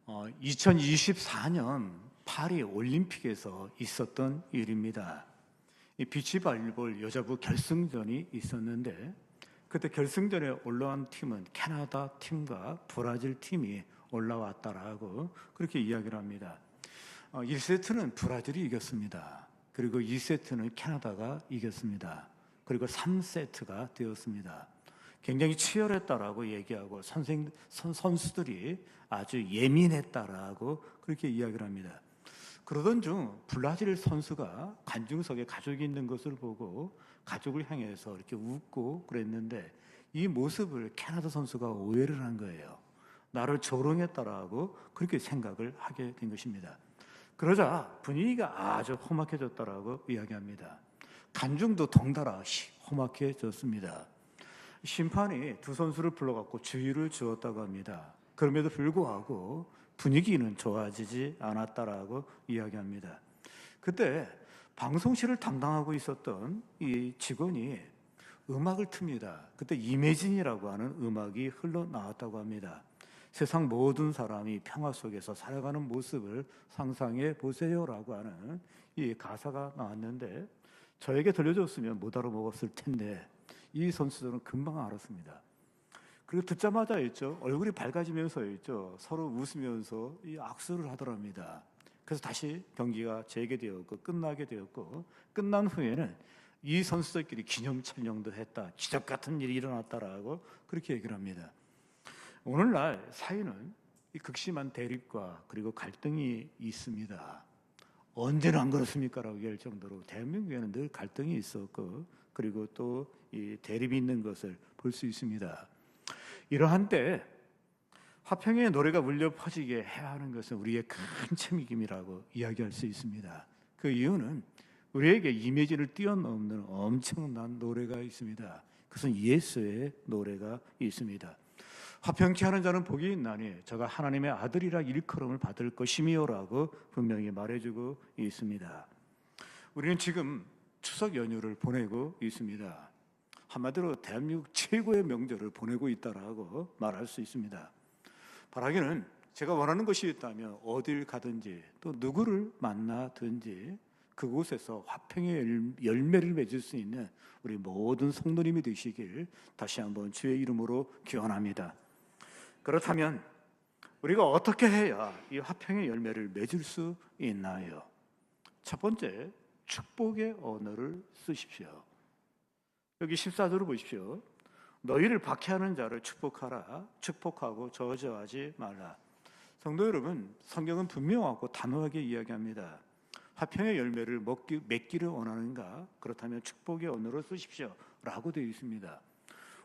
2024년 파리 올림픽에서 있었던 일입니다. 이 비치발리볼 여자부 결승전이 있었는데 그때 결승전에 올라온 팀은 캐나다 팀과 브라질 팀이 올라왔다라고 그렇게 이야기를 합니다. 1세트는 브라질이 이겼습니다. 그리고 2세트는 캐나다가 이겼습니다. 그리고 3세트가 되었습니다. 굉장히 치열했다라고 얘기하고 선수들이 아주 예민했다라고 그렇게 이야기를 합니다. 그러던 중 브라질 선수가 관중석에 가족이 있는 것을 보고 가족을 향해서 이렇게 웃고 그랬는데 이 모습을 캐나다 선수가 오해를 한 거예요. 나를 조롱했다라고 그렇게 생각을 하게 된 것입니다. 그러자 분위기가 아주 험악해졌다라고 이야기합니다. 관중도 덩달아 험악해졌습니다. 심판이 두 선수를 불러갖고 주의를 주었다고 합니다. 그럼에도 불구하고 분위기는 좋아지지 않았다라고 이야기합니다. 그때 방송실을 담당하고 있었던 이 직원이 음악을 틉니다. 그때 이매진이라고 하는 음악이 흘러나왔다고 합니다. 세상 모든 사람이 평화 속에서 살아가는 모습을 상상해 보세요라고 하는 이 가사가 나왔는데 저에게 들려줬으면 못 알아먹었을 텐데 이 선수들은 금방 알았습니다. 그리고 듣자마자 있죠, 얼굴이 밝아지면서 있죠, 서로 웃으면서 이 악수를 하더랍니다. 그래서 다시 경기가 재개되었고 끝나게 되었고, 끝난 후에는 이 선수들끼리 기념 촬영도 했다, 기적 같은 일이 일어났다라고 그렇게 얘기를 합니다. 오늘날 사회는 이 극심한 대립과 그리고 갈등이 있습니다. 언제나 안 그렇습니까? 라고 얘기할 정도로 대한민국에는 늘 갈등이 있었고 그리고 또 이 대립이 있는 것을 볼 수 있습니다. 이러한 때 화평의 노래가 울려 퍼지게 해야 하는 것은 우리의 큰 책임이라고 이야기할 수 있습니다. 그 이유는 우리에게 이미지를 뛰어넘는 엄청난 노래가 있습니다. 그것은 예수의 노래가 있습니다. 화평케 하는 자는 복이 있나니 저가 하나님의 아들이라 일컬음을 받을 것이미요라고 분명히 말해주고 있습니다. 우리는 지금 추석 연휴를 보내고 있습니다. 한마디로 대한민국 최고의 명절을 보내고 있다라고 말할 수 있습니다. 바라기는 제가 원하는 것이 있다면 어딜 가든지 또 누구를 만나든지 그곳에서 화평의 열매를 맺을 수 있는 우리 모든 성도님이 되시길 다시 한번 주의 이름으로 기원합니다. 그렇다면 우리가 어떻게 해야 이 화평의 열매를 맺을 수 있나요? 첫 번째, 축복의 언어를 쓰십시오. 여기 14절을 보십시오. 너희를 박해하는 자를 축복하라. 축복하고 저주하지 말라. 성도 여러분, 성경은 분명하고 단호하게 이야기합니다. 화평의 열매를 맺기를 원하는가? 그렇다면 축복의 언어를 쓰십시오 라고 되어 있습니다.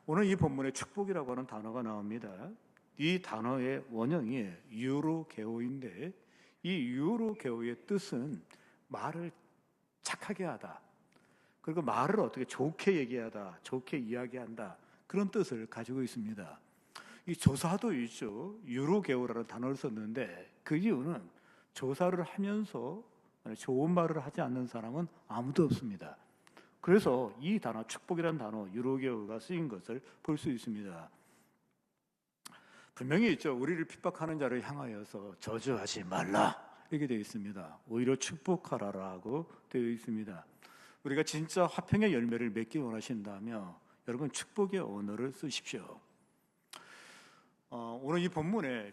오늘 이 본문에 축복이라고 하는 단어가 나옵니다. 이 단어의 원형이 유로게오인데 이 유로게오의 뜻은 말을 착하게 하다, 그리고 말을 어떻게 좋게 얘기하다, 좋게 이야기한다, 그런 뜻을 가지고 있습니다. 이 조사도 있죠. 유로게오라는 단어를 썼는데 그 이유는 조사를 하면서 좋은 말을 하지 않는 사람은 아무도 없습니다. 그래서 이 단어, 축복이라는 단어, 유로게오가 쓰인 것을 볼 수 있습니다. 분명히 있죠. 우리를 핍박하는 자를 향하여서 저주하지 말라 이렇게 되어 있습니다. 오히려 축복하라라고 되어 있습니다. 우리가 진짜 화평의 열매를 맺기 원하신다면 여러분 축복의 언어를 쓰십시오. 오늘 이 본문에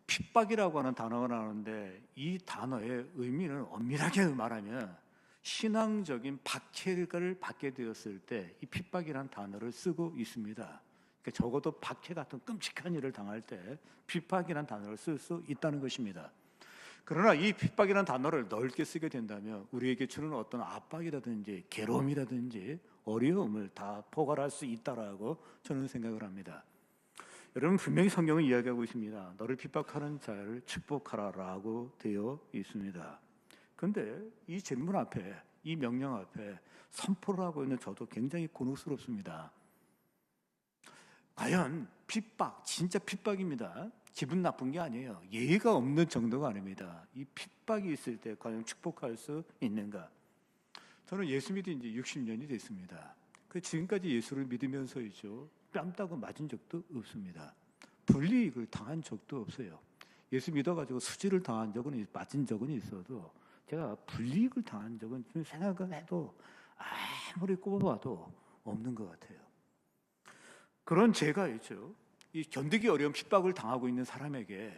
핍박이라고 하는 단어가 나오는데 이 단어의 의미는 엄밀하게 말하면 신앙적인 박해를 받게 되었을 때 이 핍박이라는 단어를 쓰고 있습니다. 그러니까 적어도 박해 같은 끔찍한 일을 당할 때 핍박이라는 단어를 쓸 수 있다는 것입니다. 그러나 이 핍박이라는 단어를 넓게 쓰게 된다면 우리에게 주는 어떤 압박이라든지 괴로움이라든지 어려움을 다 포괄할 수 있다라고 저는 생각을 합니다. 여러분, 분명히 성경은 이야기하고 있습니다. 너를 핍박하는 자를 축복하라라고 되어 있습니다. 그런데 이 질문 앞에, 이 명령 앞에 선포를 하고 있는 저도 굉장히 곤혹스럽습니다. 과연 핍박, 진짜 핍박입니다. 기분 나쁜 게 아니에요. 예의가 없는 정도가 아닙니다. 이 핍박이 있을 때 과연 축복할 수 있는가? 저는 예수 믿은 지 60년이 됐습니다. 지금까지 예수를 믿으면서이죠, 뺨 따고 맞은 적도 없습니다. 불이익을 당한 적도 없어요. 예수 믿어가지고 수지를 당한 적은 맞은 적은 있어도 제가 불이익을 당한 적은 생각을 해도 아무리 꼽아봐도 없는 것 같아요. 그런 죄가 있죠. 이 견디기 어려운 핍박을 당하고 있는 사람에게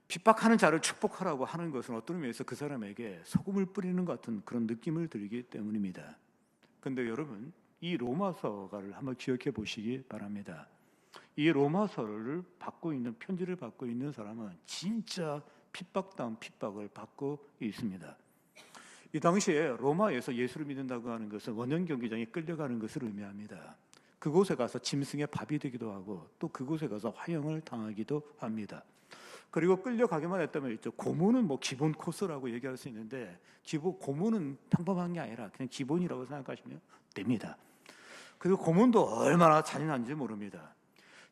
핍박하는 자를 축복하라고 하는 것은 어떤 의미에서 그 사람에게 소금을 뿌리는 것 같은 그런 느낌을 들기 때문입니다. 그런데 여러분, 이 로마서가를 한번 기억해 보시기 바랍니다. 이 로마서를 받고 있는, 편지를 받고 있는 사람은 진짜 핍박다운 핍박을 받고 있습니다. 이 당시에 로마에서 예수를 믿는다고 하는 것은 원형 경기장에 끌려가는 것을 의미합니다. 그곳에 가서 짐승의 밥이 되기도 하고 또 그곳에 가서 화형을 당하기도 합니다. 그리고 끌려가기만 했다면 있죠. 고문은 뭐 기본 코스라고 얘기할 수 있는데 고문은 평범한 게 아니라 그냥 기본이라고 생각하시면 됩니다. 그리고 고문도 얼마나 잔인한지 모릅니다.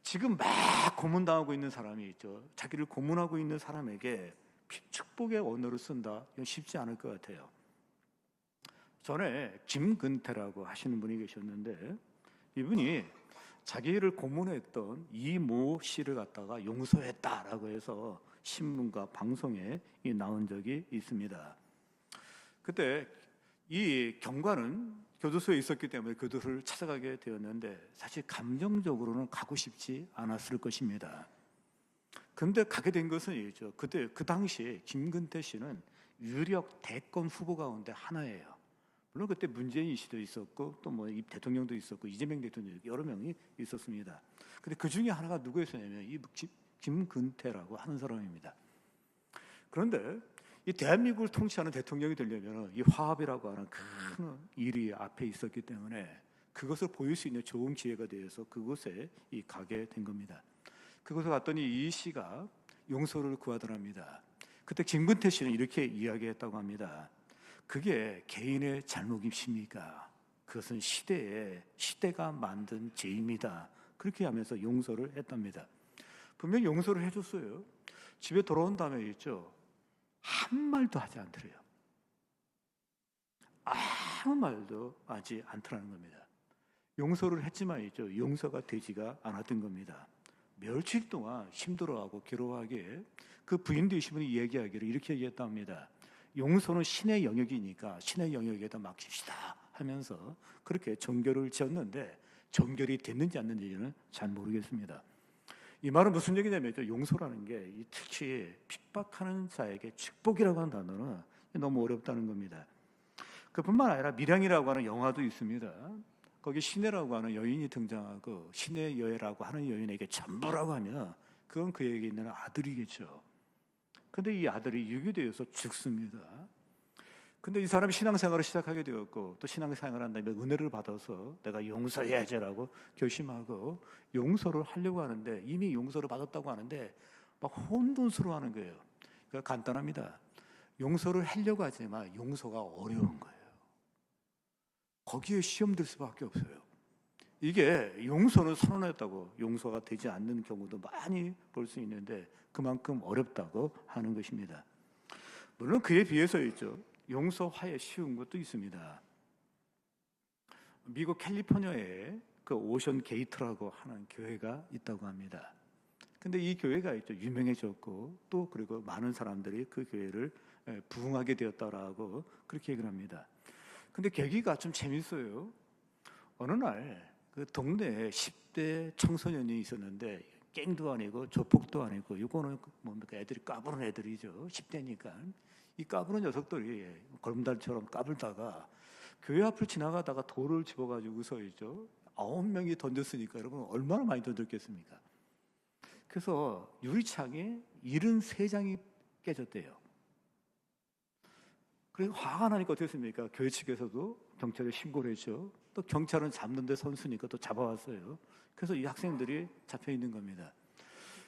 지금 막 고문당하고 있는 사람이 있죠. 자기를 고문하고 있는 사람에게 축복의 언어를 쓴다. 이건 쉽지 않을 것 같아요. 전에 김근태라고 하시는 분이 계셨는데 이분이 자기를 고문했던 이모 씨를 갖다가 용서했다라고 해서 신문과 방송에 나온 적이 있습니다. 그때 이 경관은 교도소에 있었기 때문에 교도소를 찾아가게 되었는데 사실 감정적으로는 가고 싶지 않았을 것입니다. 그런데 가게 된 것은 이죠. 그때 그 당시에 김근태 씨는 유력 대권 후보 가운데 하나예요. 물론 그때 문재인 씨도 있었고 또 뭐 대통령도 있었고 이재명 대통령 여러 명이 있었습니다. 근데 그 중에 하나가 누구였냐면 이 김근태라고 하는 사람입니다. 그런데 이 대한민국을 통치하는 대통령이 되려면 이 화합이라고 하는 큰 일이 앞에 있었기 때문에 그것을 보일 수 있는 좋은 기회가 되어서 그곳에 가게 된 겁니다. 그곳에 갔더니 이 씨가 용서를 구하더랍니다. 그때 김근태 씨는 이렇게 이야기했다고 합니다. 그게 개인의 잘못입니까? 그것은 시대가 만든 죄입니다. 그렇게 하면서 용서를 했답니다. 분명히 용서를 해줬어요. 집에 돌아온 다음에 있죠. 한 말도 하지 않더래요. 아무 말도 하지 않더라는 겁니다. 용서를 했지만 있죠. 용서가 되지가 않았던 겁니다. 며칠 동안 힘들어하고 괴로워하게 그 부인 되신 분이 얘기하기를 이렇게 얘기했답니다. 용서는 신의 영역이니까 신의 영역에다 맡깁시다 하면서 그렇게 정결을 지었는데 정결이 됐는지 안 됐는지는 잘 모르겠습니다. 이 말은 무슨 얘기냐면 용서라는 게 특히 핍박하는 자에게 축복이라고 하는 단어는 너무 어렵다는 겁니다. 그뿐만 아니라 밀양이라고 하는 영화도 있습니다. 거기 신혜라고 하는 여인이 등장하고 신의 여애라고 하는 여인에게 전부라고 하면 그건 그에게 있는 아들이겠죠. 근데 이 아들이 유기되어서 죽습니다. 근데 이 사람이 신앙생활을 시작하게 되었고 또 신앙생활을 한 다음에 은혜를 받아서 내가 용서해야지라고 결심하고 용서를 하려고 하는데 이미 용서를 받았다고 하는데 막 혼돈스러워하는 거예요. 그러니까 간단합니다. 용서를 하려고 하지만 용서가 어려운 거예요. 거기에 시험 들 수밖에 없어요. 이게 용서는 선언했다고 용서가 되지 않는 경우도 많이 볼 수 있는데 그만큼 어렵다고 하는 것입니다. 물론 그에 비해서 있죠. 용서하에 쉬운 것도 있습니다. 미국 캘리포니아에 그 오션 게이트라고 하는 교회가 있다고 합니다. 근데 이 교회가 있죠. 유명해졌고 또 그리고 많은 사람들이 그 교회를 부흥하게 되었다라고 그렇게 얘기를 합니다. 근데 계기가 좀 재밌어요. 어느 날 그 동네에 10대 청소년이 있었는데 갱도 아니고 조폭도 아니고 이거는 뭡니까 애들이 까부는 애들이죠. 10대니까 이 까부는 녀석들이 걸음달처럼 까불다가 교회 앞을 지나가다가 돌을 집어가지고서 있죠. 9명이 던졌으니까 여러분 얼마나 많이 던졌겠습니까? 그래서 유리창에 73장이 깨졌대요. 그래서 화가 나니까 어떻게 했습니까? 교회 측에서도 경찰에 신고를 했죠. 또 경찰은 잡는 데 선수니까 또 잡아왔어요. 그래서 이 학생들이 잡혀 있는 겁니다.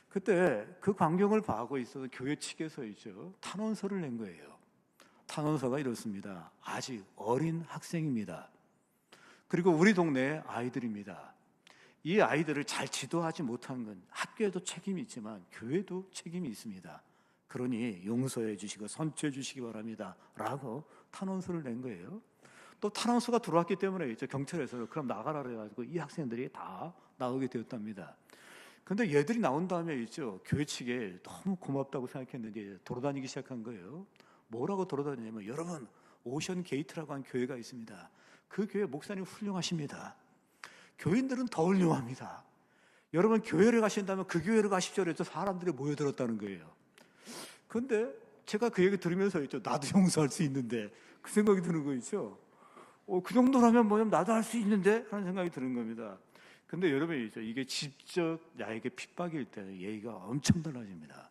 그때 그 광경을 봐하고 있어서 교회 측에서 있죠. 탄원서를 낸 거예요. 탄원서가 이렇습니다. 아직 어린 학생입니다. 그리고 우리 동네 아이들입니다. 이 아이들을 잘 지도하지 못한 건 학교에도 책임이 있지만 교회도 책임이 있습니다. 그러니 용서해 주시고 선처해 주시기 바랍니다. 라고 탄원서를 낸 거예요. 또 탄원서가 들어왔기 때문에 이제 경찰에서 그럼 나가라 그래가지고 이 학생들이 다 나오게 되었답니다. 근데 얘들이 나온 다음에 있죠, 교회 측에 너무 고맙다고 생각했는데 돌아다니기 시작한 거예요. 뭐라고 돌아다니냐면, 여러분, 오션 게이트라고 하는 교회가 있습니다. 그 교회 목사님 훌륭하십니다. 교인들은 더 훌륭합니다. 여러분, 교회를 가신다면 그 교회를 가십시오. 그래서 사람들이 모여들었다는 거예요. 근데 제가 그 얘기 들으면서 있죠, 나도 용서할 수 있는데, 그 생각이 드는 거 있죠. 그 정도라면 뭐냐면 나도 할 수 있는데 하는 생각이 드는 겁니다. 근데 여러분, 있죠, 이게 직접 나에게 핍박일 때는 예의가 엄청 달라집니다.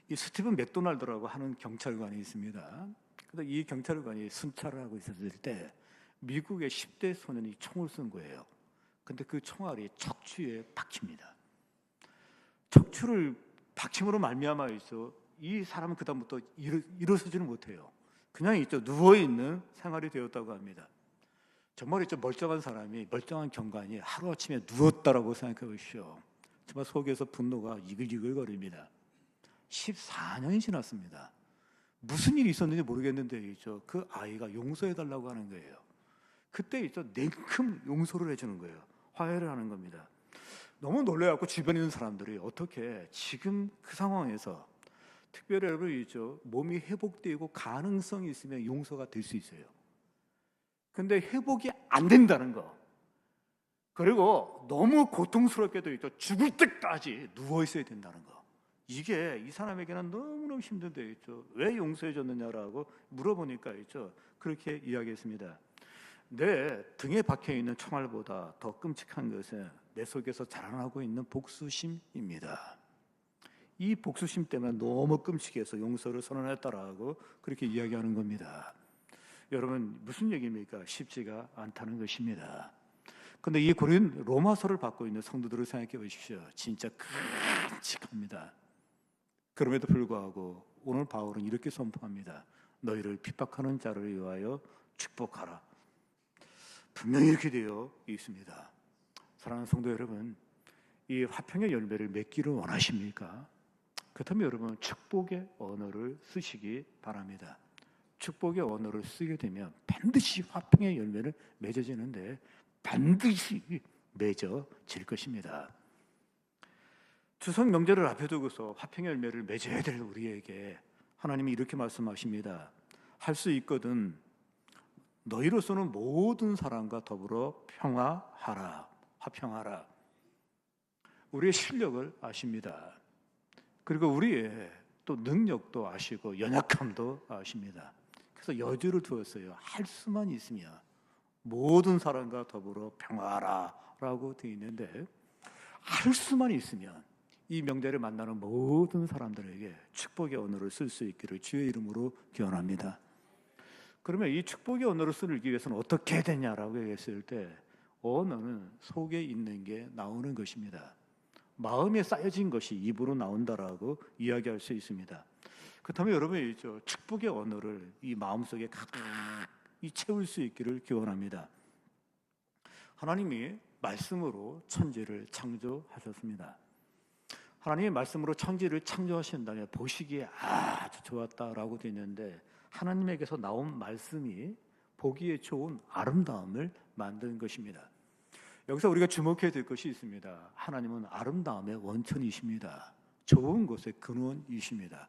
이 스티븐 맥도날드라고 하는 경찰관이 있습니다. 근데 이 경찰관이 순찰을 하고 있었을 때 미국의 10대 소년이 총을 쏜 거예요. 근데 그 총알이 척추에 박힙니다. 척추를 박힘으로 말미암아 있어 이 사람은 그다음부터 일어서지는 못해요. 그냥 있죠, 누워 있는 생활이 되었다고 합니다. 정말 있죠, 멀쩡한 사람이, 멀쩡한 경관이 하루 아침에 누웠다라고 생각해 보십시오. 정말 속에서 분노가 이글이글거립니다. 14년이 지났습니다. 무슨 일이 있었는지 모르겠는데 있죠, 그 아이가 용서해 달라고 하는 거예요. 그때 있죠, 냉큼 용서를 해주는 거예요. 화해를 하는 겁니다. 너무 놀래갖고 주변에 있는 사람들이 어떻게 지금 그 상황에서, 특별히 여러분 있죠, 몸이 회복되고 가능성이 있으면 용서가 될 수 있어요. 근데 회복이 안 된다는 거, 그리고 너무 고통스럽게도 있죠, 죽을 때까지 누워 있어야 된다는 거, 이게 이 사람에게는 너무너무 힘든데 있죠, 왜 용서해 줬느냐라고 물어보니까 있죠, 그렇게 이야기했습니다. 내 등에 박혀 있는 총알보다 더 끔찍한 것은 내 속에서 자라나고 있는 복수심입니다. 이 복수심 때문에 너무 끔찍해서 용서를 선언했다라고 그렇게 이야기하는 겁니다. 여러분, 무슨 얘기입니까? 쉽지가 않다는 것입니다. 근데 이 고린 로마서를 받고 있는 성도들을 생각해 보십시오. 진짜 끔찍합니다. 그럼에도 불구하고 오늘 바울은 이렇게 선포합니다. 너희를 핍박하는 자를 위하여 축복하라. 분명히 이렇게 되어 있습니다. 사랑하는 성도 여러분, 이 화평의 열매를 맺기를 원하십니까? 그렇다면 여러분, 축복의 언어를 쓰시기 바랍니다. 축복의 언어를 쓰게 되면 반드시 화평의 열매를 맺어지는데, 반드시 맺어질 것입니다. 추석 명절을 앞에 두고서 화평의 열매를 맺어야 될 우리에게 하나님이 이렇게 말씀하십니다. 할 수 있거든 너희로서는 모든 사람과 더불어 평화하라, 화평하라. 우리의 실력을 아십니다. 그리고 우리의 또 능력도 아시고 연약함도 아십니다. 그래서 여지를 두었어요. 할 수만 있으면 모든 사람과 더불어 평화하라 라고 되어 있는데, 할 수만 있으면 이 명절에 만나는 모든 사람들에게 축복의 언어를 쓸 수 있기를 주의 이름으로 기원합니다. 그러면 이 축복의 언어를 쓰기 위해서는 어떻게 해야 되냐라고 얘기했을 때, 언어는 속에 있는 게 나오는 것입니다. 마음에 쌓여진 것이 입으로 나온다라고 이야기할 수 있습니다. 그렇다면 여러분이 있죠, 축복의 언어를 이 마음속에 가득히 채울 수 있기를 기원합니다. 하나님이 말씀으로 천지를 창조하셨습니다. 하나님의 말씀으로 천지를 창조하신 다음에 보시기에 아주 좋았다라고 되어 있는데, 하나님에게서 나온 말씀이 보기에 좋은 아름다움을 만든 것입니다. 여기서 우리가 주목해야 될 것이 있습니다. 하나님은 아름다움의 원천이십니다. 좋은 것의 근원이십니다.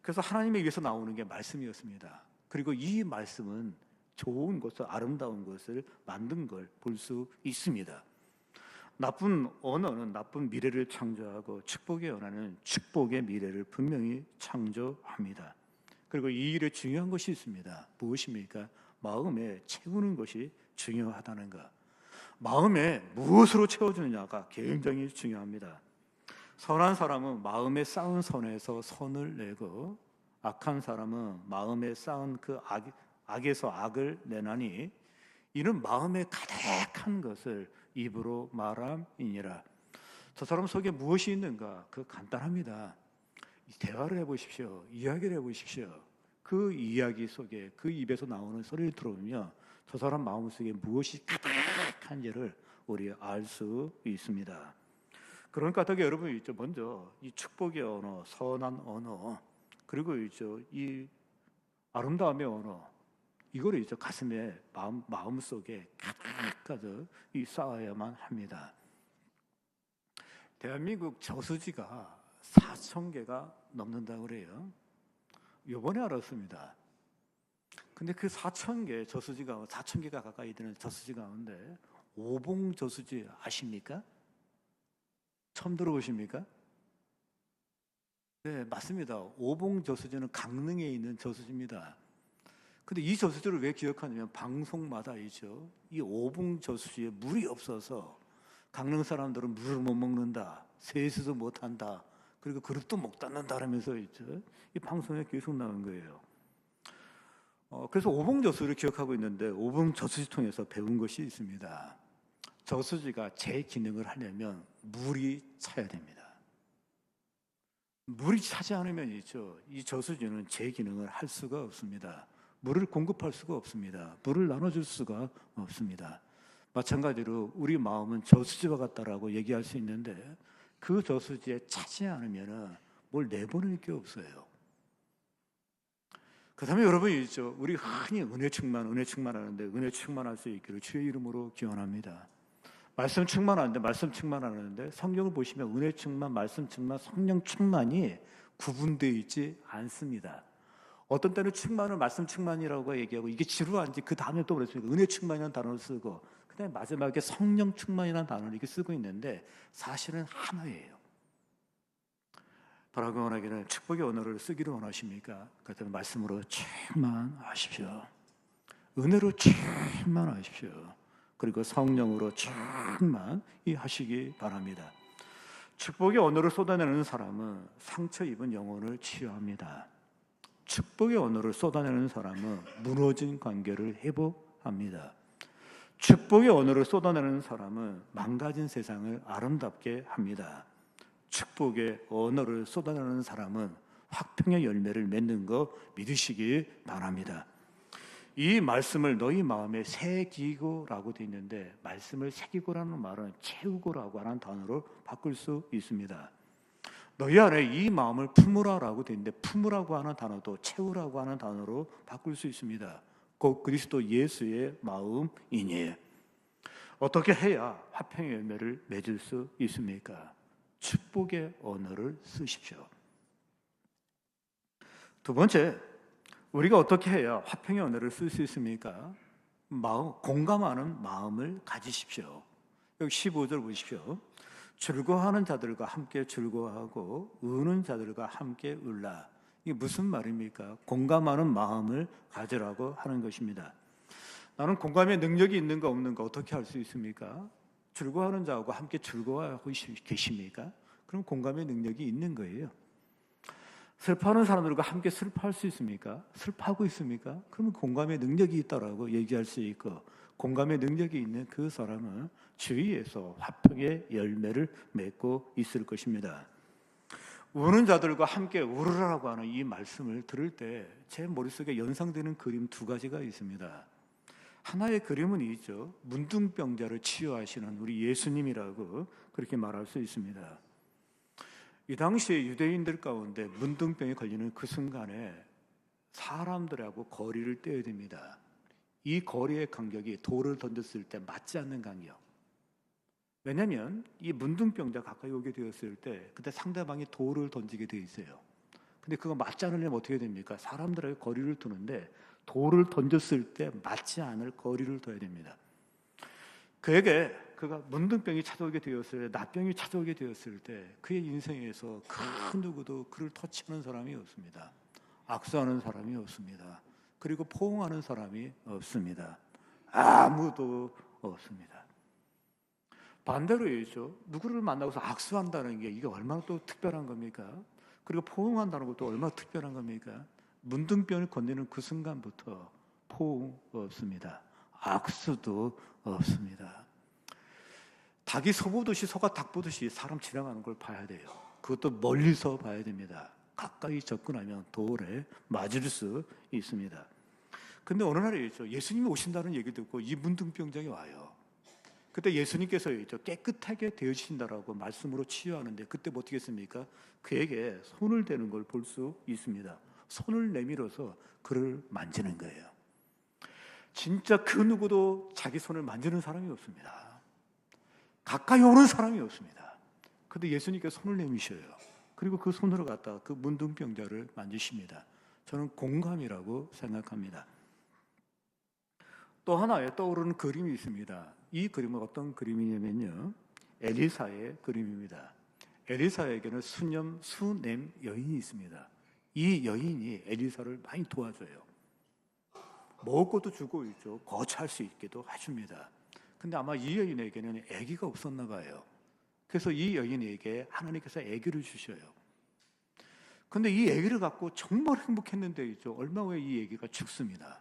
그래서 하나님에 의해서 나오는 게 말씀이었습니다. 그리고 이 말씀은 좋은 것을, 아름다운 것을 만든 걸 볼 수 있습니다. 나쁜 언어는 나쁜 미래를 창조하고, 축복의 언어는 축복의 미래를 분명히 창조합니다. 그리고 이 일에 중요한 것이 있습니다. 무엇입니까? 마음에 채우는 것이 중요하다는 것. 마음에 무엇으로 채워주느냐가 굉장히 중요합니다. 선한 사람은 마음에 쌓은 선에서 선을 내고, 악한 사람은 마음에 쌓은 그 악에서 악을 내나니, 이는 마음에 가득한 것을 입으로 말함이니라. 저 사람 속에 무엇이 있는가? 그 간단합니다. 대화를 해보십시오. 이야기를 해보십시오. 그 이야기 속에, 그 입에서 나오는 소리를 들어보면 저 사람 마음속에 무엇이 가득한지를 우리 알 수 있습니다. 그러니까 어떻게 여러분이 있죠, 먼저 이 축복의 언어, 선한 언어, 그리고 있죠, 이 아름다움의 언어, 이거를 있죠, 가슴에 마음속에 가득 쌓아야만 합니다. 대한민국 저수지가 4,000개가 넘는다고 그래요. 요번에 알았습니다. 근데 그 4,000개가 가까이 되는 저수지 가운데 오봉 저수지 아십니까? 처음 들어보십니까? 네, 맞습니다. 오봉 저수지는 강릉에 있는 저수지입니다. 근데 이 저수지를 왜 기억하냐면 방송마다 있죠. 이 오봉 저수지에 물이 없어서 강릉 사람들은 물을 못 먹는다, 세수도 못 한다, 그리고 그릇도 못 닦는다라면서 있죠. 이 방송에 계속 나온 거예요. 그래서 오봉 저수지를 기억하고 있는데 오봉 저수지 통해서 배운 것이 있습니다. 저수지가 제 기능을 하려면 물이 차야 됩니다. 물이 차지 않으면 있죠. 이 저수지는 제 기능을 할 수가 없습니다. 물을 공급할 수가 없습니다. 물을 나눠줄 수가 없습니다. 마찬가지로 우리 마음은 저수지와 같다라고 얘기할 수 있는데 그 저수지에 차지 않으면 뭘 내보낼 게 없어요. 그 다음에 여러분이 있죠. 우리 흔히 은혜 충만하는데 은혜 충만할 수 있기를 주의 이름으로 기원합니다. 말씀 충만하는데 말씀 충만하는데 성경을 보시면 은혜 충만, 말씀 충만, 성령 충만이 구분되어 있지 않습니다. 어떤 때는 충만을 말씀 충만이라고 얘기하고 이게 지루한지 그 다음에 또 그랬습니다. 은혜 충만이라는 단어를 쓰고 그다음에 마지막에 성령 충만이라는 단어를 이렇게 쓰고 있는데 사실은 하나예요. 바라고 원하기는 축복의 언어를 쓰기를 원하십니까? 그렇다면 말씀으로 충만하십시오. 은혜로 충만하십시오. 그리고 성령으로 충만하시기 바랍니다. 축복의 언어를 쏟아내는 사람은 상처 입은 영혼을 치유합니다. 축복의 언어를 쏟아내는 사람은 무너진 관계를 회복합니다. 축복의 언어를 쏟아내는 사람은 망가진 세상을 아름답게 합니다. 축복의 언어를 쏟아내는 사람은 화평의 열매를 맺는 거 믿으시기 바랍니다. 이 말씀을 너희 마음에 새기고라고 되어 있는데 말씀을 새기고라는 말은 채우고라고 하는 단어로 바꿀 수 있습니다. 너희 안에 이 마음을 품으라라고 되어 있는데 품으라고 하는 단어도 채우라고 하는 단어로 바꿀 수 있습니다. 곧 그리스도 예수의 마음이니 어떻게 해야 화평의 열매를 맺을 수 있습니까? 축복의 언어를 쓰십시오. 두 번째, 우리가 어떻게 해야 화평의 언어를 쓸 수 있습니까? 공감하는 마음을 가지십시오. 여기 15절 보십시오. 즐거워하는 자들과 함께 즐거워하고 우는 자들과 함께 울라. 이게 무슨 말입니까? 공감하는 마음을 가지라고 하는 것입니다. 나는 공감의 능력이 있는가 없는가 어떻게 할 수 있습니까? 즐거워하는 자하고 함께 즐거워하고 계십니까? 그럼 공감의 능력이 있는 거예요. 슬퍼하는 사람들과 함께 슬퍼할 수 있습니까? 슬퍼하고 있습니까? 그러면 공감의 능력이 있다라고 얘기할 수 있고 공감의 능력이 있는 그 사람은 주위에서 화평의 열매를 맺고 있을 것입니다. 우는 자들과 함께 울으라고 하는 이 말씀을 들을 때 제 머릿속에 연상되는 그림 두 가지가 있습니다. 하나의 그림은 있죠. 문둥병자를 치유하시는 우리 예수님이라고 그렇게 말할 수 있습니다. 이 당시에 유대인들 가운데 문둥병에 걸리는 그 순간에 사람들하고 거리를 떼야 됩니다. 이 거리의 간격이 돌을 던졌을 때 맞지 않는 간격. 왜냐하면 이 문둥병자 가까이 오게 되었을 때 그때 상대방이 돌을 던지게 되어 있어요. 근데 그거 맞지 않으려면 어떻게 됩니까? 사람들하고 거리를 두는데 돌을 던졌을 때 맞지 않을 거리를 둬야 됩니다. 그가 문둥병이 찾아오게 되었을 때, 나병이 찾아오게 되었을 때 그의 인생에서 그 누구도 그를 터치하는 사람이 없습니다. 악수하는 사람이 없습니다. 그리고 포옹하는 사람이 없습니다. 아무도 없습니다. 반대로 있죠. 누구를 만나고서 악수한다는 게 이게 얼마나 또 특별한 겁니까? 그리고 포옹한다는 것도 얼마나 특별한 겁니까? 문둥병을 건네는 그 순간부터 포옹 없습니다. 악수도 없습니다. 닭이 소 보듯이 소가 닭 보듯이 사람 지나가는 걸 봐야 돼요. 그것도 멀리서 봐야 됩니다. 가까이 접근하면 돌에 맞을 수 있습니다. 근데 어느 날에 있죠. 예수님이 오신다는 얘기 듣고 이 문둥병자가 와요. 그때 예수님께서 있죠. 깨끗하게 되어주신다라고 말씀으로 치유하는데 그때 뭐 어떻게 했습니까? 그에게 손을 대는 걸 볼 수 있습니다. 손을 내밀어서 그를 만지는 거예요. 진짜 그 누구도 자기 손을 만지는 사람이 없습니다. 가까이 오는 사람이 없습니다. 근데 예수님께 손을 내미셔요. 그리고 그 손으로 갖다 그 문둥병자를 만지십니다. 저는 공감이라고 생각합니다. 또 하나의 떠오르는 그림이 있습니다. 이 그림은 어떤 그림이냐면요, 엘리사의 그림입니다. 엘리사에게는 수냄 여인이 있습니다. 이 여인이 엘리사를 많이 도와줘요. 먹을 것도 주고 있죠. 거처할 수 있게도 해줍니다. 근데 아마 이 여인에게는 아기가 없었나 봐요. 그래서 이 여인에게 하나님께서 아기를 주셔요. 근데 이 아기를 갖고 정말 행복했는데 있죠, 얼마 후에 이 아기가 죽습니다.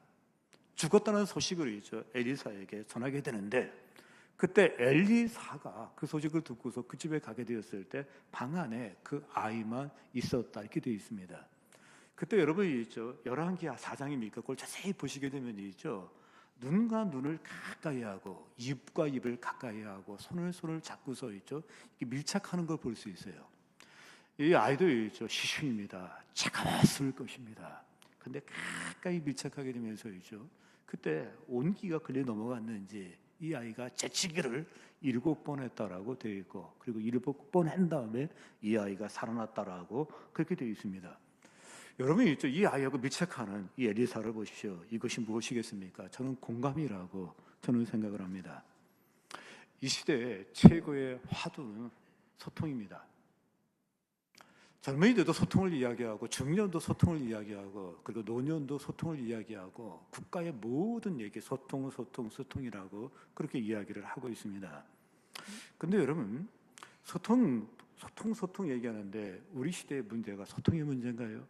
죽었다는 소식을 있죠, 엘리사에게 전하게 되는데, 그때 엘리사가 그 소식을 듣고서 그 집에 가게 되었을 때 방 안에 그 아이만 있었다 이렇게 되어 있습니다. 그때 여러분이 있죠, 열왕기하 4장입니까? 그걸 자세히 보시게 되면 있죠, 눈과 눈을 가까이 하고 입과 입을 가까이 하고 손을 잡고서 있죠, 밀착하는 걸 볼 수 있어요. 이 아이도 있죠, 시신입니다. 차가웠을 것입니다. 근데 가까이 밀착하게 되면서 있죠, 그때 온기가 걸려 넘어갔는지 이 아이가 재치기를 7번 했다라고 되어 있고, 그리고 7번 한 다음에 이 아이가 살아났다라고 그렇게 되어 있습니다. 여러분이 있죠, 이 아이하고 밀착하는 이 엘리사를 보십시오. 이것이 무엇이겠습니까? 저는 공감이라고 저는 생각을 합니다. 이 시대의 최고의 화두는 소통입니다. 젊은이들도 소통을 이야기하고, 중년도 소통을 이야기하고, 그리고 노년도 소통을 이야기하고, 국가의 모든 얘기 소통이라고 그렇게 이야기를 하고 있습니다. 근데 여러분, 소통 얘기하는데 우리 시대의 문제가 소통의 문제인가요?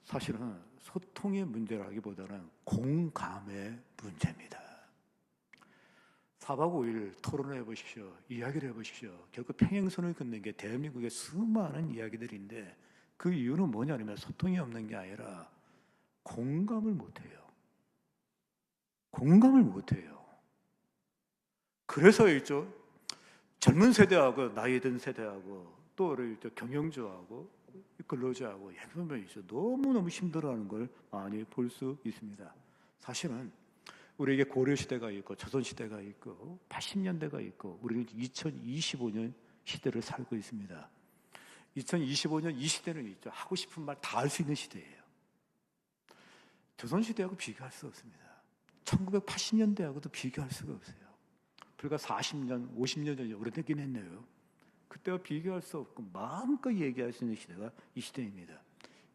사실은 소통의 문제라기보다는 공감의 문제입니다. 4박 5일 토론을 해보십시오. 이야기를 해보십시오. 결국 평행선을 긋는 게 대한민국의 수많은 이야기들인데, 그 이유는 뭐냐면 소통이 없는 게 아니라 공감을 못해요. 공감을 못해요. 그래서 있죠, 젊은 세대하고 나이 든 세대하고 또 경영자하고 근로자하고 얘기하면 있죠, 너무너무 힘들어하는 걸 많이 볼 수 있습니다. 사실은 우리에게 고려시대가 있고 조선시대가 있고 80년대가 있고, 우리는 2025년 시대를 살고 있습니다. 2025년 이 시대는 있죠, 하고 싶은 말 다 할 수 있는 시대예요. 조선시대하고 비교할 수 없습니다. 1980년대하고도 비교할 수가 없어요. 불과 40년, 50년 전이 오래되긴 했네요. 그때와 비교할 수 없고 마음껏 얘기할 수 있는 시대가 이 시대입니다.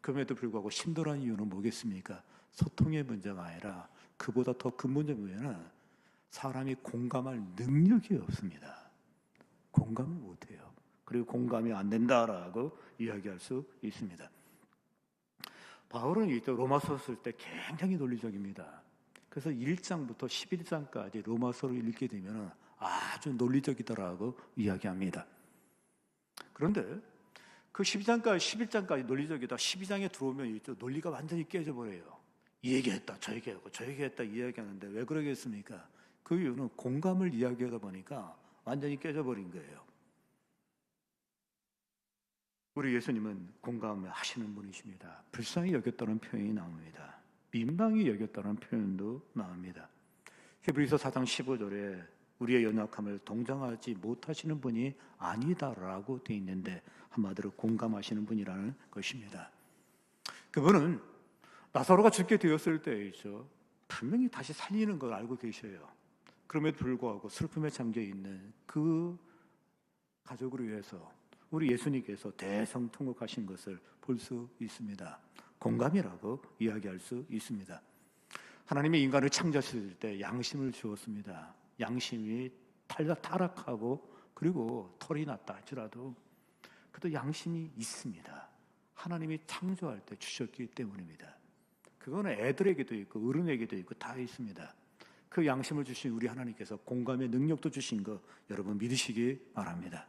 그럼에도 불구하고 힘들어하는 이유는 뭐겠습니까? 소통의 문제가 아니라 그보다 더 근본적인 문제는 사람이 공감할 능력이 없습니다. 공감을 못해요. 그리고 공감이 안 된다라고 이야기할 수 있습니다. 바울은 이때 로마서 쓸 때 굉장히 논리적입니다. 그래서 1장부터 11장까지 로마서를 읽게 되면 아주 논리적이다라고 이야기합니다. 그런데 그 12장까지 11장까지 논리적이다, 12장에 들어오면 있죠, 논리가 완전히 깨져버려요. 이 얘기했다, 저 얘기하고 저 얘기했다 이야기하는데 왜 그러겠습니까? 그 이유는 공감을 이야기하다 보니까 완전히 깨져버린 거예요. 우리 예수님은 공감을 하시는 분이십니다. 불쌍히 여겼다는 표현이 나옵니다. 민망히 여겼다는 표현도 나옵니다. 히브리서 4장 15절에 우리의 연약함을 동정하지 못하시는 분이 아니다라고 되어 있는데, 한마디로 공감하시는 분이라는 것입니다. 그분은 나사로가 죽게 되었을 때이죠, 분명히 다시 살리는 걸 알고 계셔요. 그럼에도 불구하고 슬픔에 잠겨 있는 그 가족을 위해서 우리 예수님께서 대성통곡하신 것을 볼 수 있습니다. 공감이라고 이야기할 수 있습니다. 하나님이 인간을 창조하실 때 양심을 주었습니다. 양심이 타락하고 그리고 털이 났다 할지라도 그래도 양심이 있습니다. 하나님이 창조할 때 주셨기 때문입니다. 그거는 애들에게도 있고 어른에게도 있고 다 있습니다. 그 양심을 주신 우리 하나님께서 공감의 능력도 주신 거 여러분 믿으시기 바랍니다.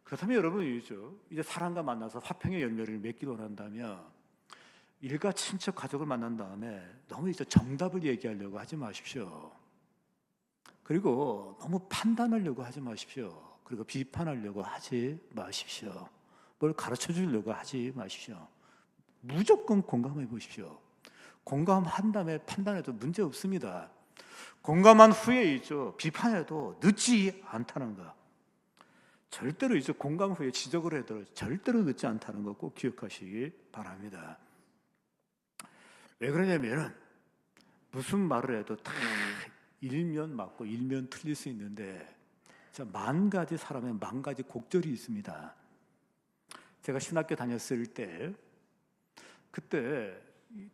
그렇다면 여러분이죠, 이제 사람과 만나서 화평의 열매를 맺기 원한다면 일가 친척 가족을 만난 다음에 너무 이제 정답을 얘기하려고 하지 마십시오. 그리고 너무 판단하려고 하지 마십시오. 그리고 비판하려고 하지 마십시오. 뭘 가르쳐 주려고 하지 마십시오. 무조건 공감해 보십시오. 공감한 다음에 판단해도 문제 없습니다. 공감한 후에 있죠, 비판해도 늦지 않다는 거. 절대로 이제 공감 후에 지적을 해도 절대로 늦지 않다는 거 꼭 기억하시기 바랍니다. 왜 그러냐면은 무슨 말을 해도 다 일면 맞고 일면 틀릴 수 있는데, 만 가지 사람의 만 가지 곡절이 있습니다. 제가 신학교 다녔을 때, 그때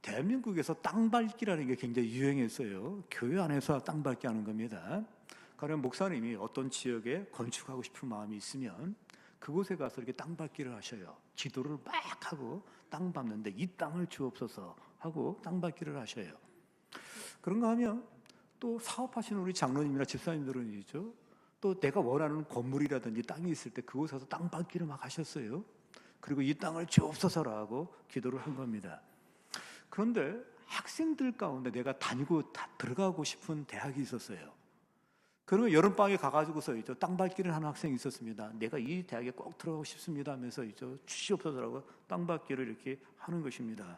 대한민국에서 땅밟기라는 게 굉장히 유행했어요. 교회 안에서 땅밟기 하는 겁니다. 그러면 목사님이 어떤 지역에 건축하고 싶은 마음이 있으면 그곳에 가서 이렇게 땅밟기를 하셔요. 기도를 막 하고 땅 밟는데 이 땅을 주옵소서 하고 땅밟기를 하셔요. 그런가 하면 또 사업하시는 우리 장로님이나 집사님들은 있죠, 또 내가 원하는 건물이라든지 땅이 있을 때 그곳에서 땅밟기를 막 하셨어요. 그리고 이 땅을 주옵소서라고 기도를 한 겁니다. 그런데 학생들 가운데 내가 들어가고 싶은 대학이 있었어요. 그러면 여름방학에 가가지고서 있죠, 땅밟기를 하는 학생이 있었습니다. 내가 이 대학에 꼭 들어가고 싶습니다 하면서 있죠, 주시옵소서라고 땅밟기를 이렇게 하는 것입니다.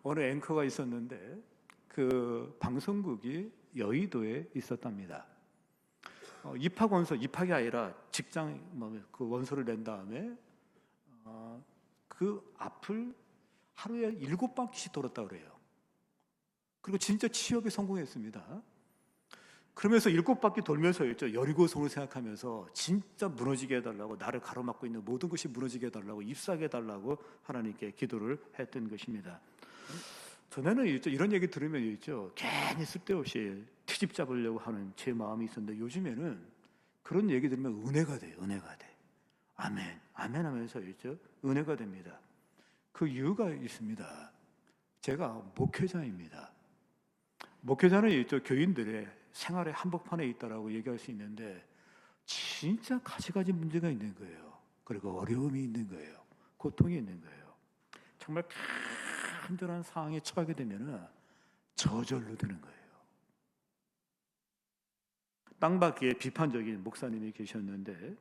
어느 앵커가 있었는데 그 방송국이 여의도에 있었답니다. 입학이 아니라 직장 그 원서를 낸 다음에 그 앞을 하루에 7바퀴씩 돌았다 그래요. 그리고 진짜 취업에 성공했습니다. 그러면서 7바퀴 돌면서 있죠, 여리고성을 생각하면서 진짜 무너지게 해달라고, 나를 가로막고 있는 모든 것이 무너지게 해달라고, 입사하게 해달라고 하나님께 기도를 했던 것입니다. 전에는 있죠, 이런 얘기 들으면 있죠, 괜히 쓸데없이 트집 잡으려고 하는 제 마음이 있었는데, 요즘에는 그런 얘기 들으면 은혜가 돼요. 은혜가 돼. 아멘, 아멘 하면서 있죠, 은혜가 됩니다. 그 이유가 있습니다. 제가 목회자입니다. 목회자는 있죠, 교인들의 생활의 한복판에 있다라고 얘기할 수 있는데, 진짜 가지가지 문제가 있는 거예요. 그리고 어려움이 있는 거예요. 고통이 있는 거예요. 정말 간절한 상황에 처하게 되면 저절로 되는 거예요. 땅밟기에 비판적인 목사님이 계셨는데,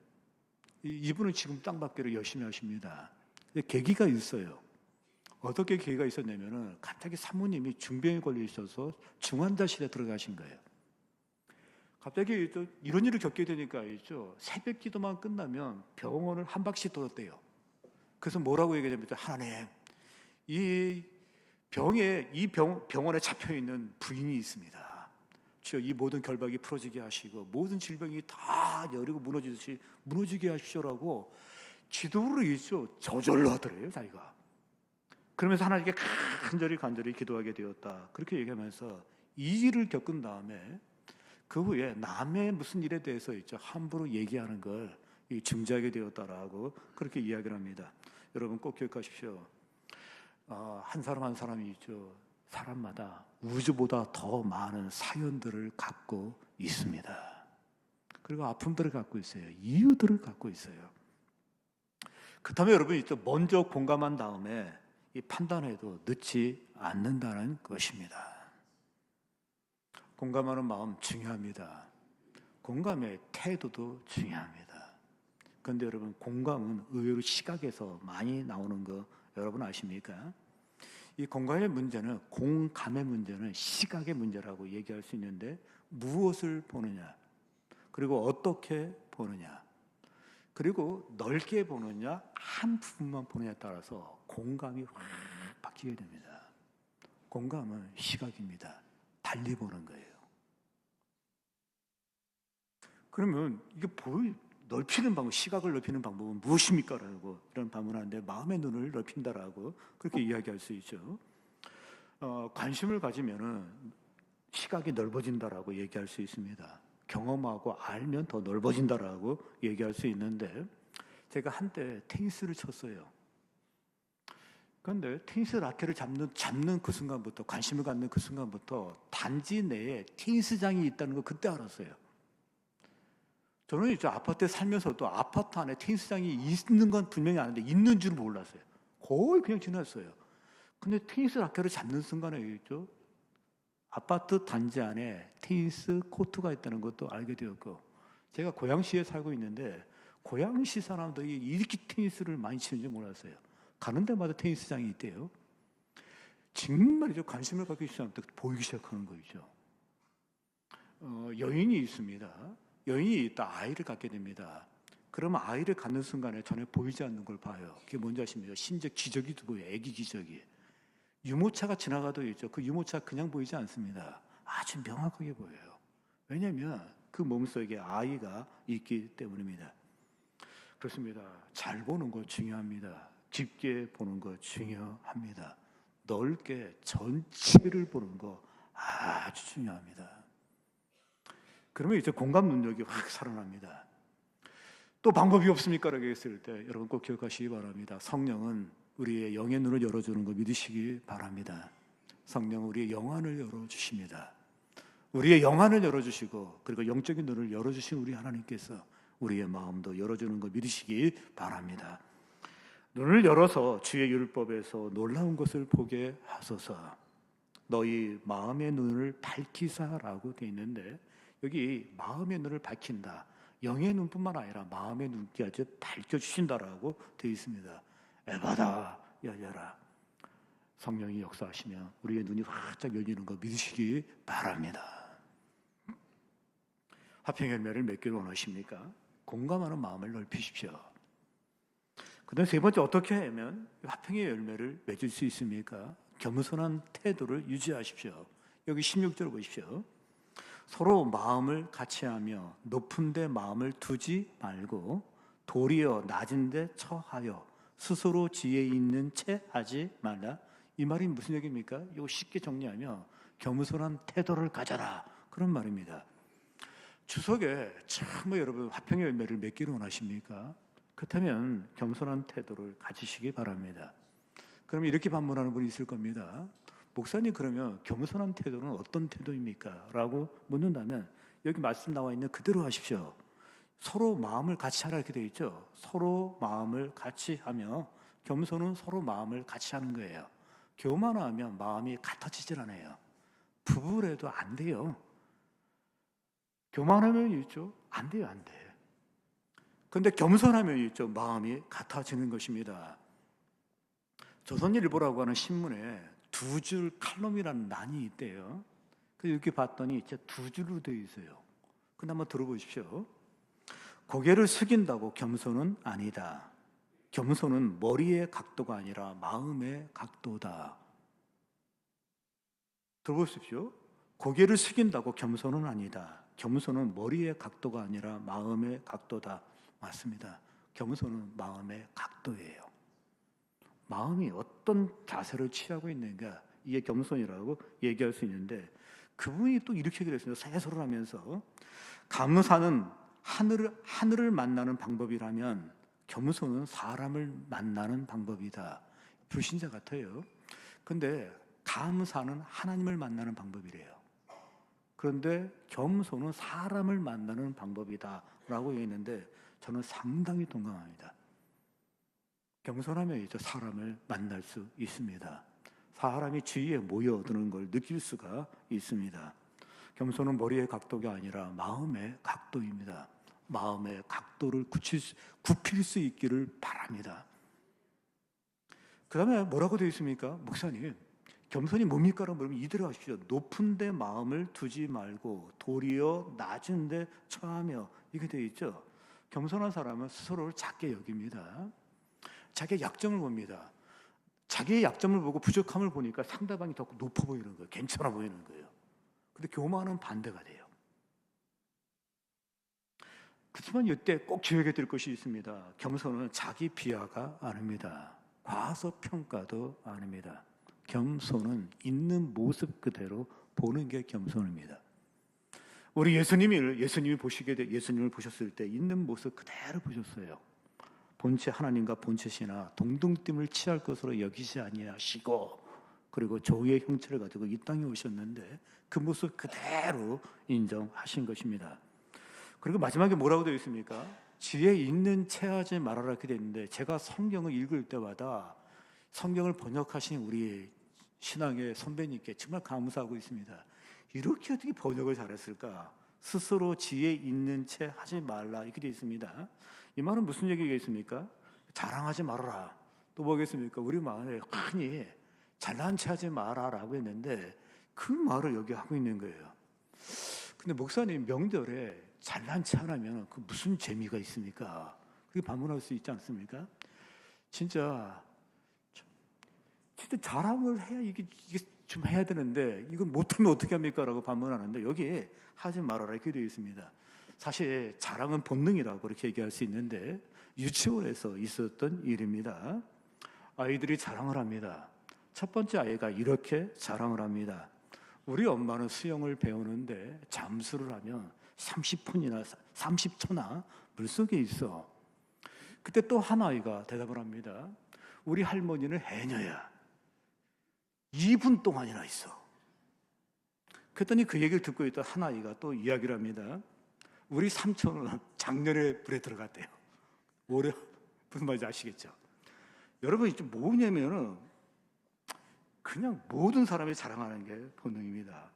이분은 지금 땅밟기를 열심히 하십니다. 근데 계기가 있어요. 어떻게 계기가 있었냐면은 갑자기 사모님이 중병에 걸리셔서 중환자실에 들어가신 거예요. 갑자기 이런 일을 겪게 되니까 있죠, 새벽 기도만 끝나면 병원을 한 바퀴 돌았대요. 그래서 뭐라고 얘기하냐면, 하나님, 이 병원에 잡혀 있는 부인이 있습니다. 주여, 이 모든 결박이 풀어지게 하시고 모든 질병이 다 여리고 무너지듯이 무너지게 하시오라고 기도를 있죠, 저절로 하더래요, 자기가. 그러면서 하나님께 간절히 기도하게 되었다, 그렇게 얘기하면서 이 일을 겪은 다음에 그 후에 남의 무슨 일에 대해서 있죠, 함부로 얘기하는 걸 중지하게 되었다라고 그렇게 이야기를 합니다. 여러분 꼭 기억하십시오. 한 사람 한 사람이 있죠, 사람마다 우주보다 더 많은 사연들을 갖고 있습니다. 그리고 아픔들을 갖고 있어요. 이유들을 갖고 있어요. 그렇다면 여러분 있죠, 먼저 공감한 다음에 이 판단해도 늦지 않는다는 것입니다. 공감하는 마음 중요합니다. 공감의 태도도 중요합니다. 그런데 여러분, 공감은 의외로 시각에서 많이 나오는 거 여러분 아십니까? 이 공감의 문제는 시각의 문제라고 얘기할 수 있는데, 무엇을 보느냐, 그리고 어떻게 보느냐, 그리고 넓게 보느냐, 한 부분만 보느냐에 따라서 공감이 확 바뀌게 됩니다. 공감은 시각입니다. 달리 보는 거예요. 그러면 이게 넓히는 방법, 시각을 넓히는 방법은 무엇입니까? 라고 이런 반문하는데, 마음의 눈을 넓힌다라고 그렇게 이야기할 수 있죠. 관심을 가지면은 시각이 넓어진다라고 얘기할 수 있습니다. 경험하고 알면 더 넓어진다라고 얘기할 수 있는데, 제가 한때 테니스를 쳤어요. 그런데 테니스 라켓을 잡는 그 순간부터, 관심을 갖는 그 순간부터 단지 내에 테니스장이 있다는 걸 그때 알았어요. 저는 이제 아파트에 살면서도 아파트 안에 테니스장이 있는 건 분명히 아는데 있는 줄은 몰랐어요. 거의 그냥 지났어요. 근데 테니스 라켓을 잡는 순간에 있죠, 아파트 단지 안에 테니스 코트가 있다는 것도 알게 되었고, 제가 고양시에 살고 있는데 고양시 사람들이 이렇게 테니스를 많이 치는지 몰랐어요. 가는 데마다 테니스장이 있대요. 정말이죠. 관심을 갖기 시작하면 보이기 시작하는 거죠. 여인이 있습니다. 여인이 있다 아이를 갖게 됩니다. 그러면 아이를 갖는 순간에 전에 보이지 않는 걸 봐요. 그게 뭔지 아십니까? 심지어 기저귀도 보여요. 아기 기저귀. 유모차가 지나가도 있죠. 그 유모차 그냥 보이지 않습니다. 아주 명확하게 보여요. 왜냐하면 그 몸속에 아이가 있기 때문입니다. 그렇습니다. 잘 보는 거 중요합니다. 깊게 보는 거 중요합니다. 넓게 전체를 보는 거 아주 중요합니다. 그러면 이제 공감 능력이 확 살아납니다. 또 방법이 없습니까? 라고 했을 때 여러분 꼭 기억하시기 바랍니다. 성령은 우리의 영의 눈을 열어주는 거 믿으시기 바랍니다. 성령은 우리의 영안을 열어주십니다. 우리의 영안을 열어주시고 그리고 영적인 눈을 열어주신 우리 하나님께서 우리의 마음도 열어주는 거 믿으시기 바랍니다. 눈을 열어서 주의 율법에서 놀라운 것을 보게 하소서. 너희 마음의 눈을 밝히사라고 되어 있는데 여기 마음의 눈을 밝힌다. 영의 눈뿐만 아니라 마음의 눈까지 밝혀주신다라고 되어 있습니다. 에바다 열려라. 성령이 역사하시면 우리의 눈이 활짝 열리는 거 믿으시기 바랍니다. 화평의 열매를 맺기를 원하십니까? 공감하는 마음을 넓히십시오. 그 다음 세 번째 어떻게 하면 화평의 열매를 맺을 수 있습니까? 겸손한 태도를 유지하십시오. 여기 16절 보십시오. 서로 마음을 같이하며 높은 데 마음을 두지 말고 도리어 낮은 데 처하여 스스로 지혜 있는 채 하지 말라. 이 말이 무슨 얘기입니까? 이거 쉽게 정리하면 겸손한 태도를 가져라 그런 말입니다. 추석에 정말 여러분 화평의 열매를 맺기를 원하십니까? 그렇다면 겸손한 태도를 가지시기 바랍니다. 그럼 이렇게 반문하는 분이 있을 겁니다. 목사님 그러면 겸손한 태도는 어떤 태도입니까? 라고 묻는다면 여기 말씀 나와 있는 그대로 하십시오. 서로 마음을 같이 하라 이렇게 되어 있죠. 서로 마음을 같이 하며 겸손은 서로 마음을 같이 하는 거예요. 교만하면 마음이 같아지질 않아요. 부부래도 안 돼요. 교만하면 있죠. 안 돼요, 안 돼. 그런데 겸손하면 있죠. 마음이 같아지는 것입니다. 조선일보라고 하는 신문에 두 줄 칼럼이라는 난이 있대요. 그래서 이렇게 봤더니 진짜 두 줄로 되어 있어요. 근데 한번 들어보십시오. 고개를 숙인다고 겸손은 아니다. 겸손은 머리의 각도가 아니라 마음의 각도다. 들어보십시오. 고개를 숙인다고 겸손은 아니다. 겸손은 머리의 각도가 아니라 마음의 각도다. 맞습니다. 겸손은 마음의 각도예요. 마음이 어떤 자세를 취하고 있는가 이게 겸손이라고 얘기할 수 있는데 그분이 또 이렇게 그랬습니다. 세소를 하면서 감사는 하늘을 만나는 방법이라면 겸손은 사람을 만나는 방법이다. 불신자 같아요. 그런데 감사는 하나님을 만나는 방법이래요. 그런데 겸손은 사람을 만나는 방법이다 라고 했는데 저는 상당히 동감합니다. 겸손하면 이제 사람을 만날 수 있습니다. 사람이 주위에 모여드는 걸 느낄 수가 있습니다. 겸손은 머리의 각도가 아니라 마음의 각도입니다. 마음의 각도를 굽힐 수 있기를 바랍니다. 그 다음에 뭐라고 되어 있습니까? 목사님 겸손이 뭡니까? 라고 물으면 이대로 하십시오. 높은 데 마음을 두지 말고 도리어 낮은 데 처하며 이게 되어 있죠. 겸손한 사람은 스스로를 작게 여깁니다. 자기의 약점을 봅니다. 자기의 약점을 보고 부족함을 보니까 상대방이 더 높아 보이는 거예요. 괜찮아 보이는 거예요. 근데 교만은 반대가 돼요. 그렇지만 이때 꼭 기억해야 될 것이 있습니다. 겸손은 자기 비하가 아닙니다. 과소평가도 아닙니다. 겸손은 있는 모습 그대로 보는 게 겸손입니다. 우리 예수님을 보셨을 때 있는 모습 그대로 보셨어요. 본체 하나님과 본체시나 동등됨을 취할 것으로 여기지 아니하시고 그리고 조의 형체를 가지고 이 땅에 오셨는데 그 모습 그대로 인정하신 것입니다. 그리고 마지막에 뭐라고 되어 있습니까? 지혜 있는 체하지 말아라 이렇게 되어 있는데 제가 성경을 읽을 때마다 성경을 번역하신 우리 신앙의 선배님께 정말 감사하고 있습니다. 이렇게 어떻게 번역을 잘했을까? 스스로 지혜 있는 채 하지 말라 이렇게 되어 있습니다. 이 말은 무슨 얘기가 있습니까? 자랑하지 말아라. 또 뭐겠습니까? 우리 마음에 흔히 잘난 체 하지 마라라고 했는데 그 말을 여기 하고 있는 거예요. 근데 목사님 명절에 잘난 체 하면 그 무슨 재미가 있습니까? 그게 반문할 수 있지 않습니까? 진짜 자랑을 해야 이게 좀 해야 되는데 이건 못하면 어떻게 합니까? 라고 반문하는데 여기에 하지 말아라 이렇게 되어 있습니다. 사실 자랑은 본능이라고 그렇게 얘기할 수 있는데 유치원에서 있었던 일입니다. 아이들이 자랑을 합니다. 첫 번째 아이가 이렇게 자랑을 합니다. 우리 엄마는 수영을 배우는데 잠수를 하면 30초나 물속에 있어. 그때 또 한 아이가 대답을 합니다. 우리 할머니는 해녀야. 2분 동안이나 있어. 그랬더니 그 얘기를 듣고 있던 한 아이가 또 이야기를 합니다. 우리 삼촌은 작년에 물에 들어갔대요. 올해 무슨 말인지 아시겠죠? 여러분 이게 뭐냐면은 그냥 모든 사람이 자랑하는 게 본능입니다.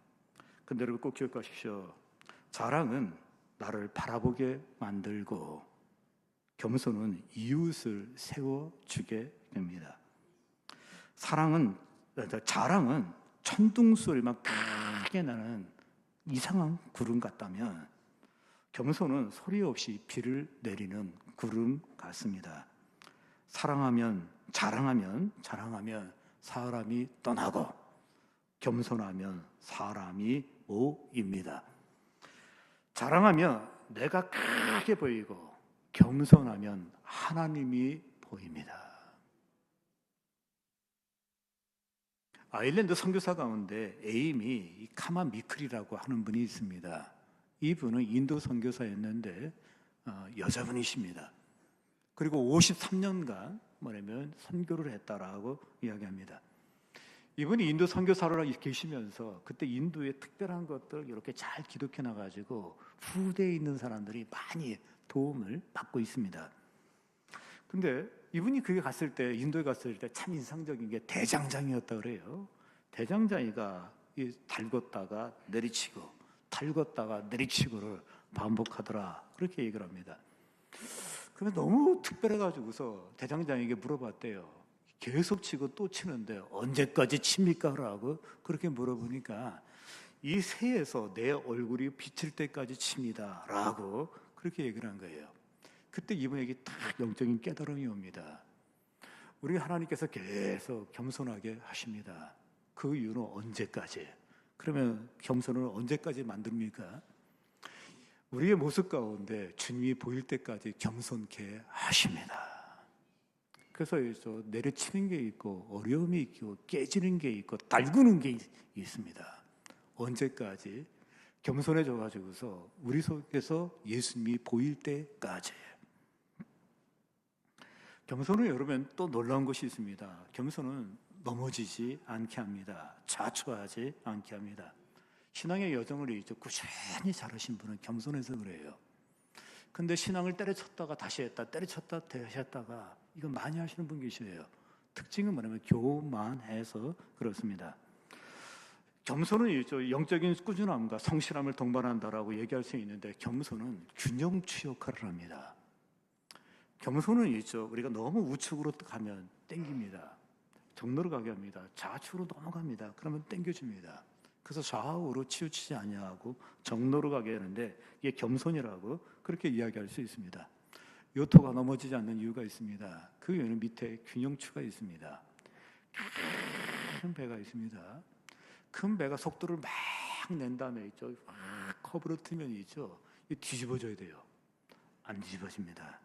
근데 여러분 꼭 기억하십시오. 자랑은 나를 바라보게 만들고 겸손은 이웃을 세워주게 됩니다. 자랑은 천둥소리만 크게 나는 이상한 구름 같다면 겸손은 소리 없이 비를 내리는 구름 같습니다. 자랑하면 사람이 떠나고 겸손하면 사람이 모입니다. 자랑하면 내가 크게 보이고 겸손하면 하나님이 보입니다. 아일랜드 선교사 가운데 에이미 카마 미클이라고 하는 분이 있습니다. 이분은 인도 선교사였는데 여자분이십니다. 그리고 53년간 선교를 했다라고 이야기합니다. 이분이 인도 선교사로 계시면서 그때 인도의 특별한 것들 이렇게 잘 기록해 놔가지고 후대에 있는 사람들이 많이 도움을 받고 있습니다. 근데 이분이 인도에 갔을 때 참 인상적인 게 대장장이었다 그래요. 대장장이가 달궜다가 내리치고를 반복하더라 그렇게 얘기를 합니다. 그러면 너무 특별해가지고서 대장장에게 물어봤대요. 계속 치고 또 치는데 언제까지 칩니까? 라고 그렇게 물어보니까 이 새에서 내 얼굴이 비칠 때까지 칩니다 라고 그렇게 얘기를 한 거예요. 그때 이분에게 딱 영적인 깨달음이 옵니다. 우리 하나님께서 계속 겸손하게 하십니다. 그 이유는 언제까지? 그러면 겸손을 언제까지 만듭니까? 우리의 모습 가운데 주님이 보일 때까지 겸손케 하십니다. 그래서 내려치는 게 있고 어려움이 있고 깨지는 게 있고 달구는 게 있습니다. 언제까지? 겸손해져 가지고서 우리 속에서 예수님이 보일 때까지. 겸손은 여러분 또 놀라운 것이 있습니다. 겸손은 넘어지지 않게 합니다. 자초하지 않게 합니다. 신앙의 여정을 꾸준히 잘하신 분은 겸손해서 그래요. 근데 신앙을 때려쳤다가 다시 했다, 때려쳤다 다시 했다가 이거 많이 하시는 분 계셔요. 특징은 뭐냐면 교만해서 그렇습니다. 겸손은 영적인 꾸준함과 성실함을 동반한다라고 얘기할 수 있는데 겸손은 균형추 역할을 합니다. 겸손은 우리가 너무 우측으로 가면 땡깁니다. 정로로 가게 합니다. 좌측으로 넘어갑니다. 그러면 땡겨줍니다. 그래서 좌우로 치우치지 아니하고 정로로 가게 하는데 이게 겸손이라고 그렇게 이야기할 수 있습니다. 요토가 넘어지지 않는 이유가 있습니다. 그 이유는 밑에 균형추가 있습니다. 큰 배가 있습니다. 큰 배가 속도를 막 낸 다음에 커브로 틀면 뒤집어져야 돼요. 안 뒤집어집니다.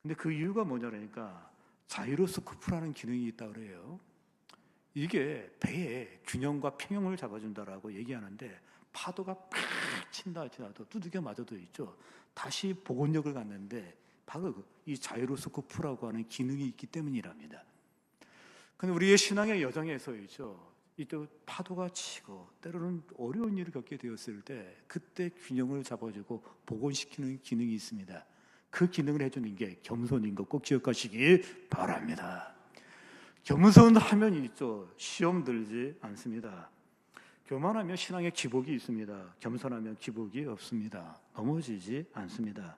근데 그 이유가 뭐냐니까 자이로스코프라는 기능이 있다고 그래요. 이게 배에 균형과 평형을 잡아준다라고 얘기하는데 파도가 팍 친다 할지라도 두들겨 맞아도 다시 복원력을 갖는데 바로 이 자이로스코프라고 하는 기능이 있기 때문이랍니다. 근데 우리의 신앙의 여정에서 파도가 치고 때로는 어려운 일을 겪게 되었을 때 그때 균형을 잡아주고 복원시키는 기능이 있습니다. 그 기능을 해주는 게 겸손인 거 꼭 기억하시기 바랍니다. 겸손하면 시험 들지 않습니다. 교만하면 신앙에 기복이 있습니다. 겸손하면 기복이 없습니다. 넘어지지 않습니다.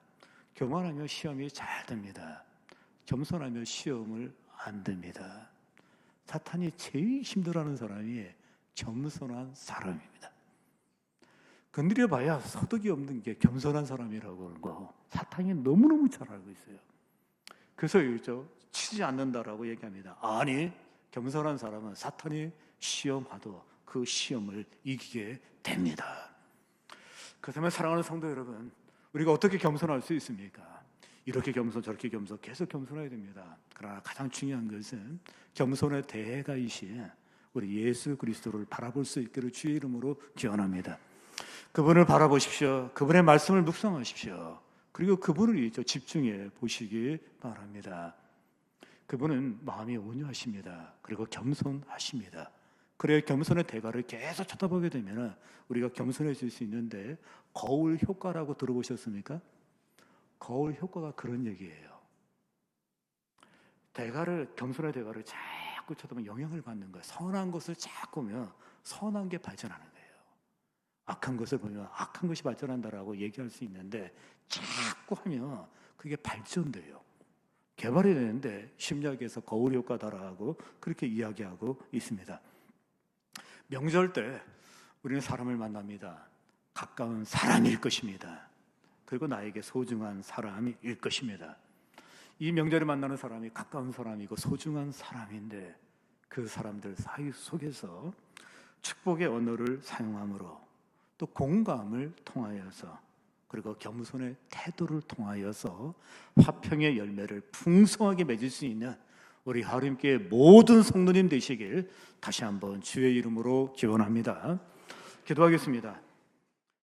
교만하면 시험이 잘 됩니다. 겸손하면 시험을 안 됩니다. 사탄이 제일 힘들어하는 사람이 겸손한 사람입니다. 건드려봐야 소득이 없는 게 겸손한 사람이라고 하는 거 사탄이 너무너무 잘 알고 있어요. 그래서 치지 않는다라고 얘기합니다. 아니, 겸손한 사람은 사탄이 시험하도 그 시험을 이기게 됩니다. 그렇다면 사랑하는 성도 여러분, 우리가 어떻게 겸손할 수 있습니까? 이렇게 겸손 저렇게 겸손 계속 겸손해야 됩니다. 그러나 가장 중요한 것은 겸손의 대가이신 우리 예수 그리스도를 바라볼 수 있기를 주의 이름으로 기원합니다. 그분을 바라보십시오. 그분의 말씀을 묵상하십시오. 그리고 그분을 집중해 보시기 바랍니다. 그분은 마음이 온유하십니다. 그리고 겸손하십니다. 그래야 겸손의 대가를 계속 쳐다보게 되면 우리가 겸손해질 수 있는데, 거울 효과라고 들어보셨습니까? 거울 효과가 그런 얘기예요. 겸손의 대가를 자꾸 쳐다보면 영향을 받는 거예요. 선한 것을 자꾸 보면 선한 게 발전하는 거예요. 악한 것을 보면 악한 것이 발전한다라고 얘기할 수 있는데, 자꾸 하면 그게 발전돼요. 개발이 되는데 심리학에서 거울 효과다라고 그렇게 이야기하고 있습니다. 명절 때 우리는 사람을 만납니다. 가까운 사람일 것입니다. 그리고 나에게 소중한 사람일 것입니다. 이 명절에 만나는 사람이 가까운 사람이고 소중한 사람인데, 그 사람들 사이 속에서 축복의 언어를 사용함으로, 또 공감을 통하여서, 그리고 겸손의 태도를 통하여서 화평의 열매를 풍성하게 맺을 수 있는 우리 하나님께 모든 성도님 되시길 다시 한번 주의 이름으로 기원합니다. 기도하겠습니다.